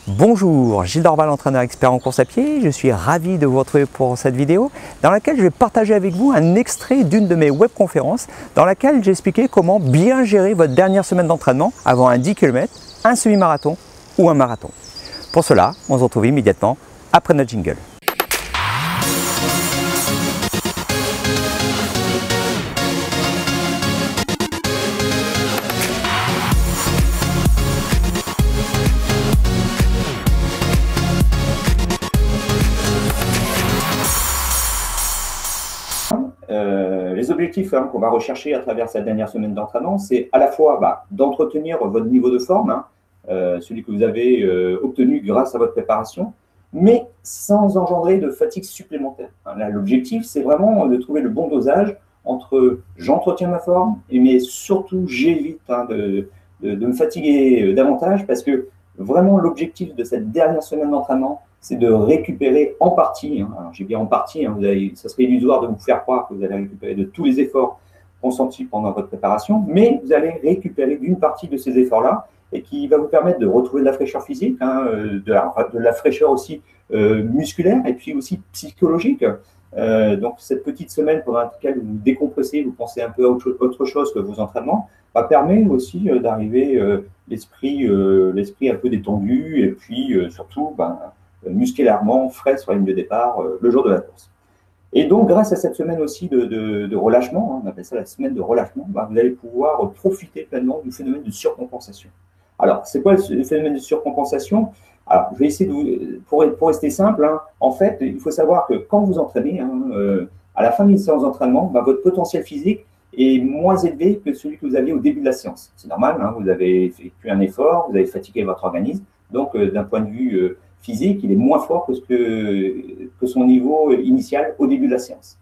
Bonjour, Gilles Dorval, entraîneur expert en course à pied. Je suis ravi de vous retrouver pour cette vidéo dans laquelle je vais partager avec vous un extrait d'une de mes webconférences dans laquelle j'ai expliqué comment bien gérer votre dernière semaine d'entraînement avant un 10 km, un semi-marathon ou un marathon. Pour cela, on se retrouve immédiatement après notre jingle. Les objectifs qu'on va rechercher à travers cette dernière semaine d'entraînement, c'est à la fois d'entretenir votre niveau de forme, celui que vous avez obtenu grâce à votre préparation, mais sans engendrer de fatigue supplémentaire. Là, l'objectif, c'est vraiment de trouver le bon dosage entre j'entretiens ma forme, mais surtout j'évite de me fatiguer davantage, parce que vraiment l'objectif de cette dernière semaine d'entraînement, c'est de récupérer en partie, alors j'ai bien en partie, ça serait illusoire de vous faire croire que vous allez récupérer de tous les efforts consentis pendant votre préparation, mais vous allez récupérer d'une partie de ces efforts-là et qui va vous permettre de retrouver de la fraîcheur physique, de la fraîcheur aussi musculaire et puis aussi psychologique. Donc cette petite semaine pendant laquelle vous décompressez, vous pensez un peu à autre chose que vos entraînements, permet aussi d'arriver l'esprit un peu détendu et puis surtout musculairement frais sur la ligne de départ le jour de la course. Et donc, grâce à cette semaine aussi de relâchement, on appelle ça la semaine de relâchement, vous allez pouvoir profiter pleinement du phénomène de surcompensation. Alors, c'est quoi le phénomène de surcompensation? Alors, je vais essayer de, pour rester simple, en fait, il faut savoir que quand vous entraînez, à la fin d'une séance d'entraînement, votre potentiel physique est moins élevé que celui que vous aviez au début de la séance. C'est normal, vous avez effectué un effort, vous avez fatigué votre organisme, donc d'un point de vue physique, il est moins fort que son niveau initial au début de la séance.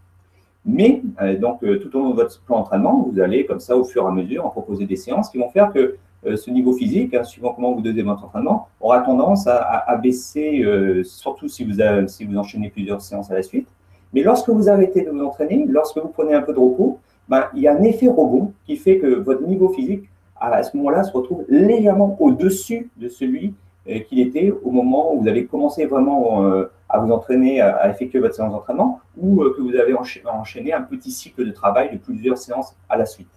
Mais donc tout au long de votre plan d'entraînement, vous allez comme ça au fur et à mesure en proposer des séances qui vont faire que ce niveau physique, suivant comment vous dosez votre entraînement, aura tendance à baisser, surtout si vous enchaînez plusieurs séances à la suite. Mais lorsque vous arrêtez de vous entraîner, lorsque vous prenez un peu de repos, il y a un effet rebond qui fait que votre niveau physique, à ce moment-là, se retrouve légèrement au-dessus de celui qu'il était au moment où vous avez commencé vraiment à vous entraîner, à effectuer votre séance d'entraînement, ou que vous avez enchaîné un petit cycle de travail de plusieurs séances à la suite.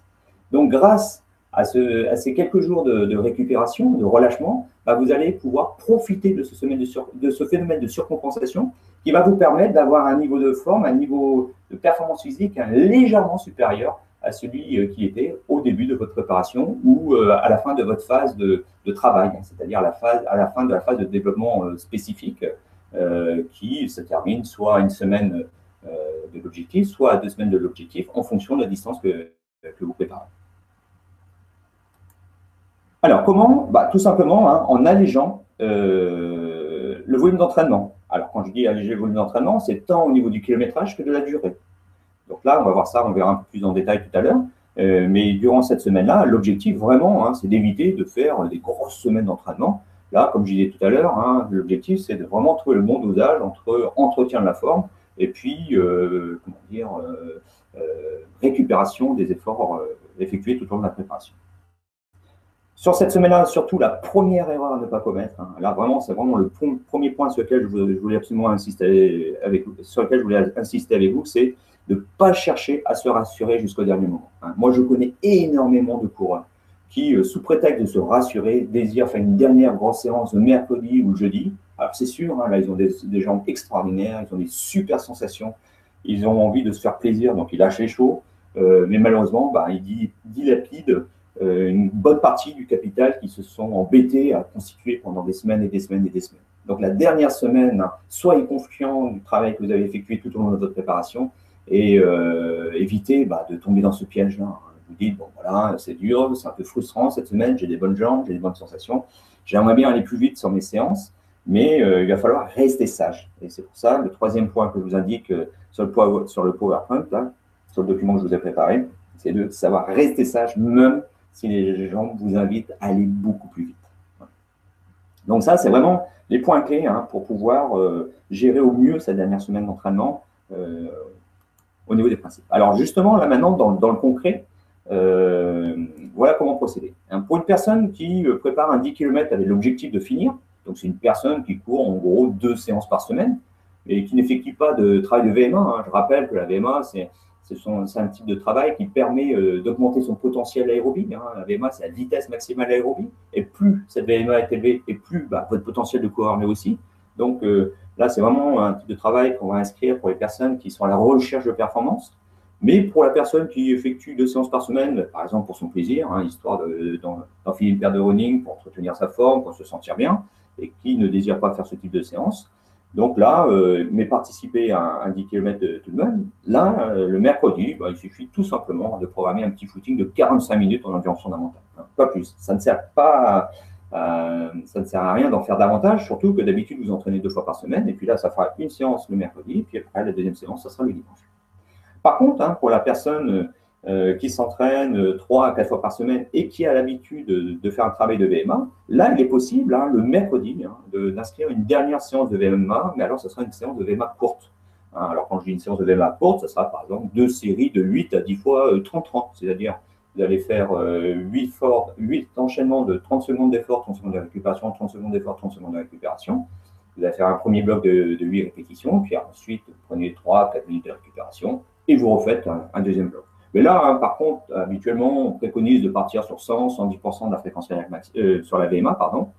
Donc, grâce à ces quelques jours de récupération, de relâchement, vous allez pouvoir profiter de ce phénomène de surcompensation qui va vous permettre d'avoir un niveau de forme, un niveau de performance physique légèrement supérieur à celui qui était au début de votre préparation ou à la fin de votre phase de travail, c'est-à-dire à la fin de la phase de développement spécifique qui se termine soit à une semaine de l'objectif, soit à 2 semaines de l'objectif, en fonction de la distance que vous préparez. Alors, comment? Tout simplement en allégeant le volume d'entraînement. Alors, quand je dis alléger le volume d'entraînement, c'est tant au niveau du kilométrage que de la durée. Donc là, on va voir ça, on verra un peu plus en détail tout à l'heure. Mais durant cette semaine-là, l'objectif vraiment, c'est d'éviter de faire des grosses semaines d'entraînement. Là, comme je disais tout à l'heure, l'objectif, c'est de vraiment trouver le bon dosage entre entretien de la forme et puis, récupération des efforts effectués tout au long de la préparation. Sur cette semaine-là, surtout, la première erreur à ne pas commettre, là, vraiment, c'est vraiment le premier point sur lequel je voulais absolument insister avec vous, c'est de ne pas chercher à se rassurer jusqu'au dernier moment. Moi, je connais énormément de coureurs qui, sous prétexte de se rassurer, désirent faire une dernière grosse séance le mercredi ou le jeudi. Alors, c'est sûr, là, ils ont des jambes extraordinaires, ils ont des super sensations, ils ont envie de se faire plaisir, donc ils lâchent les chevaux, mais malheureusement, ils dilapident une bonne partie du capital qui se sont embêtés à constituer pendant des semaines et des semaines et des semaines. Donc, la dernière semaine, soyez confiants du travail que vous avez effectué tout au long de votre préparation et évitez de tomber dans ce piège-là. Vous dites, bon voilà, c'est dur, c'est un peu frustrant cette semaine, j'ai des bonnes jambes, j'ai des bonnes sensations, j'aimerais bien aller plus vite sur mes séances, mais il va falloir rester sage. Et c'est pour ça, le troisième point que je vous indique sur le PowerPoint, là, sur le document que je vous ai préparé, c'est de savoir rester sage, même si les gens vous invitent à aller beaucoup plus vite. Donc ça, c'est vraiment les points clés pour pouvoir gérer au mieux cette dernière semaine d'entraînement au niveau des principes. Alors justement, là maintenant, dans le concret, voilà comment procéder. Pour une personne qui prépare un 10 km avec l'objectif de finir, Donc, c'est une personne qui court en gros 2 séances par semaine et qui n'effectue pas de travail de VMA. Hein. Je rappelle que la VMA, c'est un type de travail qui permet d'augmenter son potentiel aérobie. Hein. La VMA, c'est la vitesse maximale aérobie. Et plus cette VMA est élevée, et plus votre potentiel de coureur l'est aussi. Donc là, c'est vraiment un type de travail qu'on va inscrire pour les personnes qui sont à la recherche de performance. Mais pour la personne qui effectue 2 séances par semaine, par exemple pour son plaisir, hein, histoire d'enfiler une paire de running pour entretenir sa forme, pour se sentir bien, et qui ne désire pas faire ce type de séance. Donc là, mais participer à un 10 km tout de même, là, le mercredi, il suffit tout simplement de programmer un petit footing de 45 minutes en endurance fondamentale. Hein, pas plus. Ça ne sert à rien d'en faire davantage, surtout que d'habitude, vous entraînez 2 fois par semaine, et puis là, ça fera une séance le mercredi, et puis après, la deuxième séance, ça sera le dimanche. Par contre, hein, pour la personne qui s'entraîne 3 à 4 fois par semaine et qui a l'habitude de faire un travail de VMA, là, il est possible, hein, le mercredi, hein, d'inscrire une dernière séance de VMA, mais alors, ce sera une séance de VMA courte. Hein, alors, quand je dis une séance de VMA courte, ce sera par exemple 2 séries de 8 à 10 fois 30-30, c'est-à-dire vous allez faire 8 enchaînements de 30 secondes d'effort, 30 secondes de récupération, 30 secondes d'effort, 30 secondes de récupération. Vous allez faire un premier bloc de 8 répétitions, puis ensuite, vous prenez 3-4 minutes de récupération et vous refaites un deuxième bloc. Mais là, hein, par contre, habituellement, on préconise de partir sur 100-110% de la fréquence cardiaque sur la VMA, pardon.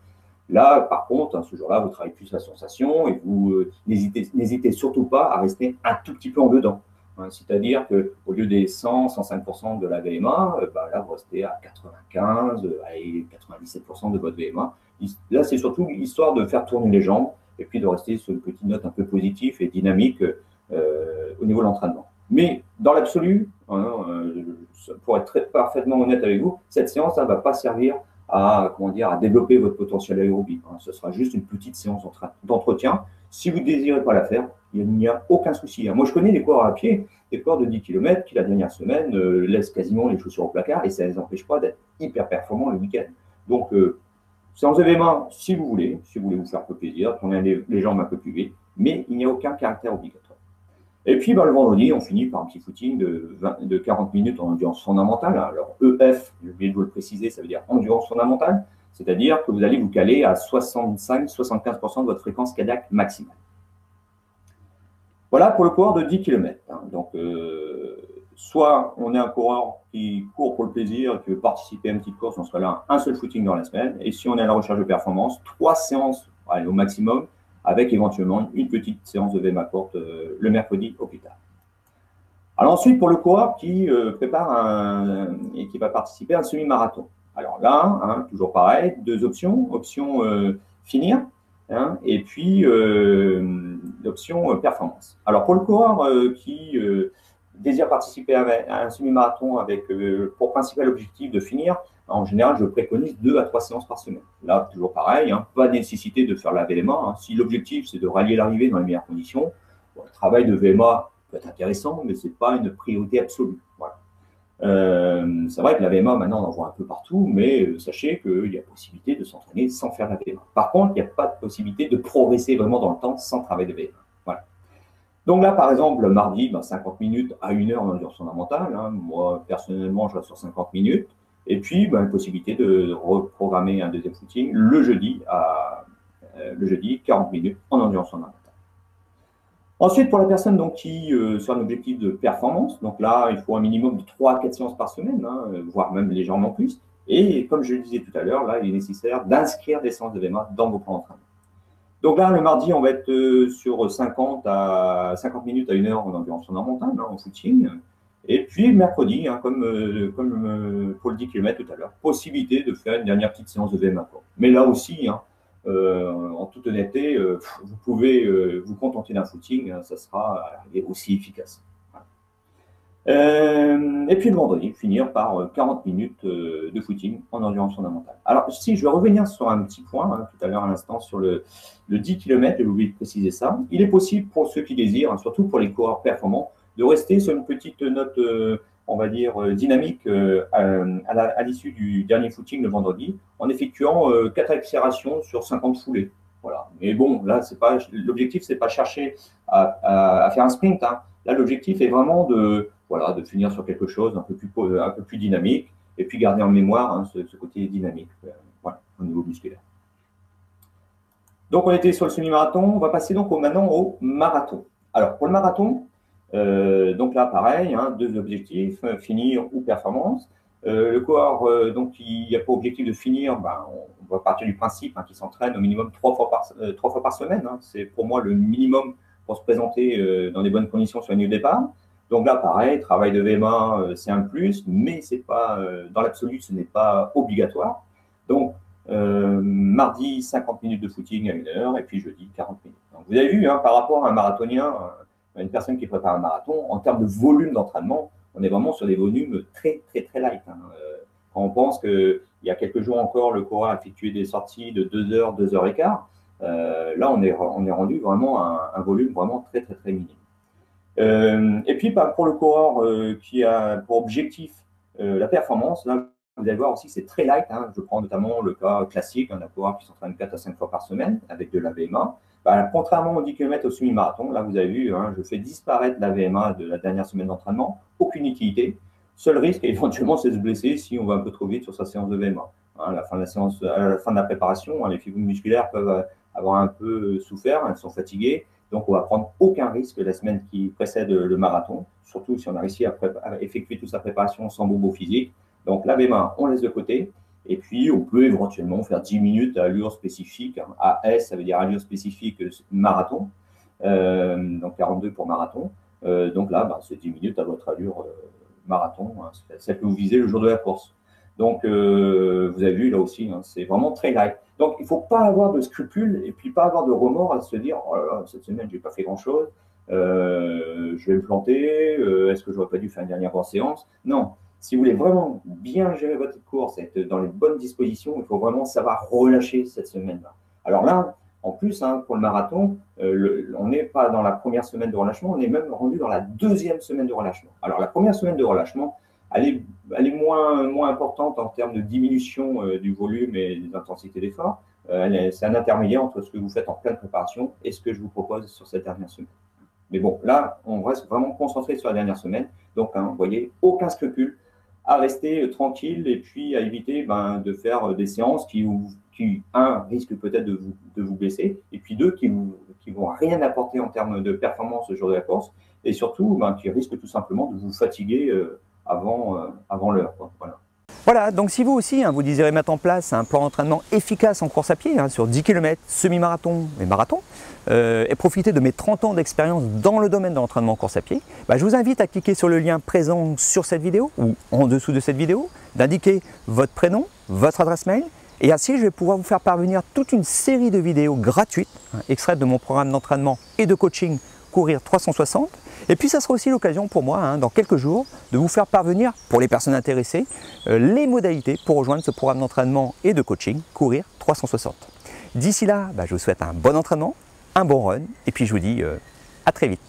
Là, par contre, hein, ce jour-là, vous travaillez plus la sensation et vous n'hésitez surtout pas à rester un tout petit peu en dedans. Hein, c'est-à-dire qu'au lieu des 100-105% de la VMA, là, vous restez à 95, et 97% de votre VMA. Là, c'est surtout l'histoire de faire tourner les jambes et puis de rester sur une petite note un peu positive et dynamique au niveau de l'entraînement. Mais dans l'absolu, pour être parfaitement honnête avec vous, cette séance ne va pas servir à développer votre potentiel aérobie. Hein. Ce sera juste une petite séance d'entretien. Si vous ne désirez pas la faire, il n'y a aucun souci. Hein. Moi, je connais des coureurs à pied, des coureurs de 10 km qui, la dernière semaine, laissent quasiment les chaussures au placard et ça ne les empêche pas d'être hyper performants le week-end. Donc, séance de VMA, si vous voulez vous faire un peu plaisir, prenez les jambes un peu plus vite, mais il n'y a aucun caractère obligatoire. Et puis, le vendredi, on finit par un petit footing de 40 minutes en endurance fondamentale. Alors, EF, j'ai oublié de vous le préciser, ça veut dire endurance fondamentale, c'est-à-dire que vous allez vous caler à 65-75% de votre fréquence cardiaque maximale. Voilà pour le coureur de 10 km. Hein. Donc, soit on est un coureur qui court pour le plaisir et qui veut participer à une petite course, on sera là un seul footing dans la semaine. Et si on est à la recherche de performance, 3 séances au maximum, avec éventuellement une petite séance de VMA courte le mercredi au plus tard. Alors ensuite, pour le coureur qui prépare et qui va participer à un semi-marathon. Alors là, hein, toujours pareil, 2 options. Option finir, hein, et puis l'option performance. Alors pour le coureur qui désire participer à un semi-marathon avec pour principal objectif de finir, en général, je préconise 2 à 3 séances par semaine. Là, toujours pareil, hein, pas de nécessité de faire la VMA. Hein. Si l'objectif, c'est de rallier l'arrivée dans les meilleures conditions, le travail de VMA peut être intéressant, mais ce n'est pas une priorité absolue. Voilà. C'est vrai que la VMA, maintenant, on en voit un peu partout, mais sachez qu'il y a possibilité de s'entraîner sans faire la VMA. Par contre, il n'y a pas de possibilité de progresser vraiment dans le temps sans travail de VMA. Voilà. Donc là, par exemple, le mardi, 50 minutes à 1 heure en endurance fondamentale. Hein. Moi, personnellement, je reste sur 50 minutes. Et puis, une possibilité de reprogrammer un deuxième footing le jeudi, 40 minutes en endurance fondamentale. Ensuite, pour la personne donc, qui sur un objectif de performance, donc là, il faut un minimum de 3 à 4 séances par semaine, hein, voire même légèrement plus. Et comme je le disais tout à l'heure, là, il est nécessaire d'inscrire des séances de VMA dans vos plans d'entraînement. Donc là, le mardi, on va être sur 50 minutes à 1 heure en endurance fondamentale, hein, en footing. Et puis le mercredi, hein, comme pour le 10 km tout à l'heure, possibilité de faire une dernière petite séance de VMA. Mais là aussi, hein, en toute honnêteté, vous pouvez vous contenter d'un footing, hein, ça sera aussi efficace. Et puis le vendredi, finir par 40 minutes de footing en endurance fondamentale. Alors, si je vais revenir sur un petit point, hein, tout à l'heure à l'instant, sur le 10 km, j'ai oublié de préciser ça. Il est possible pour ceux qui désirent, hein, surtout pour les coureurs performants, de rester sur une petite note, on va dire, dynamique à l'issue du dernier footing le vendredi, en effectuant 4 accélérations sur 50 foulées. Voilà. Mais bon, là, l'objectif, c'est pas chercher à faire un sprint. Hein. Là, l'objectif est vraiment de finir sur quelque chose un peu plus dynamique et puis garder en mémoire, hein, ce côté dynamique au niveau musculaire. Donc, on était sur le semi-marathon. On va passer donc maintenant au marathon. Alors, pour le marathon, donc là, pareil, hein, 2 objectifs, finir ou performance. Le coureur, donc, il n'y a pas objectif de finir. Ben, on va partir du principe qu'il s'entraîne au minimum 3 fois par semaine. Hein. C'est pour moi le minimum pour se présenter dans des bonnes conditions sur la ligne de départ. Donc là, pareil, travail de VMA, c'est un plus, mais c'est pas, dans l'absolu, ce n'est pas obligatoire. Donc, mardi, 50 minutes de footing à 1 heure, et puis jeudi, 40 minutes. Donc, vous avez vu, hein, par rapport à un marathonien, une personne qui prépare un marathon, en termes de volume d'entraînement, on est vraiment sur des volumes très, très, très light. Hein. Quand on pense qu'il y a quelques jours encore, le coureur a effectué des sorties de 2 heures, 2 heures et quart, là, on est rendu vraiment à un volume vraiment très, très, très minime. Et puis, pour le coureur qui a pour objectif la performance, là, vous allez voir aussi, c'est très light. Hein. Je prends notamment le cas classique d'un coureur qui s'entraîne 4 à 5 fois par semaine avec de la VMA. Contrairement aux 10 km au semi-marathon, là, vous avez vu, hein, je fais disparaître la VMA de la dernière semaine d'entraînement. Aucune utilité. Seul risque, éventuellement, c'est de se blesser si on va un peu trop vite sur sa séance de VMA. Hein, à la fin de la préparation, hein, les fibres musculaires peuvent avoir un peu souffert, elles sont fatiguées. Donc, on ne va prendre aucun risque la semaine qui précède le marathon, surtout si on a réussi à effectuer toute sa préparation sans bobo physique. Donc, la VMA, on laisse de côté. Et puis, on peut éventuellement faire 10 minutes à allure spécifique. AS, ça veut dire allure spécifique marathon. Donc, 42 pour marathon. Donc là, c'est 10 minutes à votre allure marathon. Hein, celle que vous visez le jour de la course. Donc, vous avez vu là aussi, hein, c'est vraiment très light. Donc, il ne faut pas avoir de scrupules et puis pas avoir de remords à se dire « Oh là là, cette semaine, je n'ai pas fait grand-chose. Je vais me planter. Est-ce que je n'aurais pas dû faire une dernière séance ?» Non. Si vous voulez vraiment bien gérer votre course, être dans les bonnes dispositions, il faut vraiment savoir relâcher cette semaine-là. Alors là, en plus, hein, pour le marathon, on n'est pas dans la première semaine de relâchement, on est même rendu dans la 2e semaine de relâchement. Alors la première semaine de relâchement, elle est moins importante en termes de diminution du volume et des intensités d'effort. C'est un intermédiaire entre ce que vous faites en pleine préparation et ce que je vous propose sur cette dernière semaine. Mais bon, là, on reste vraiment concentré sur la dernière semaine. Donc, hein, vous voyez, aucun scrupule à rester tranquille et puis à éviter de faire des séances qui un, risquent peut-être de vous blesser, et puis deux, qui vont rien apporter en termes de performance au jour de la course, et surtout, qui risquent tout simplement de vous fatiguer avant l'heure. Voilà, donc si vous aussi, vous désirez mettre en place un plan d'entraînement efficace en course à pied, sur 10 km, semi-marathon et marathon, et profiter de mes 30 ans d'expérience dans le domaine de l'entraînement en course à pied, je vous invite à cliquer sur le lien présent sur cette vidéo ou en dessous de cette vidéo, d'indiquer votre prénom, votre adresse mail, et ainsi je vais pouvoir vous faire parvenir toute une série de vidéos gratuites, extraites de mon programme d'entraînement et de coaching Courir 360. Et puis ça sera aussi l'occasion pour moi, dans quelques jours, de vous faire parvenir, pour les personnes intéressées, les modalités pour rejoindre ce programme d'entraînement et de coaching Courir 360. D'ici là, je vous souhaite un bon entraînement, un bon run, et puis je vous dis à très vite.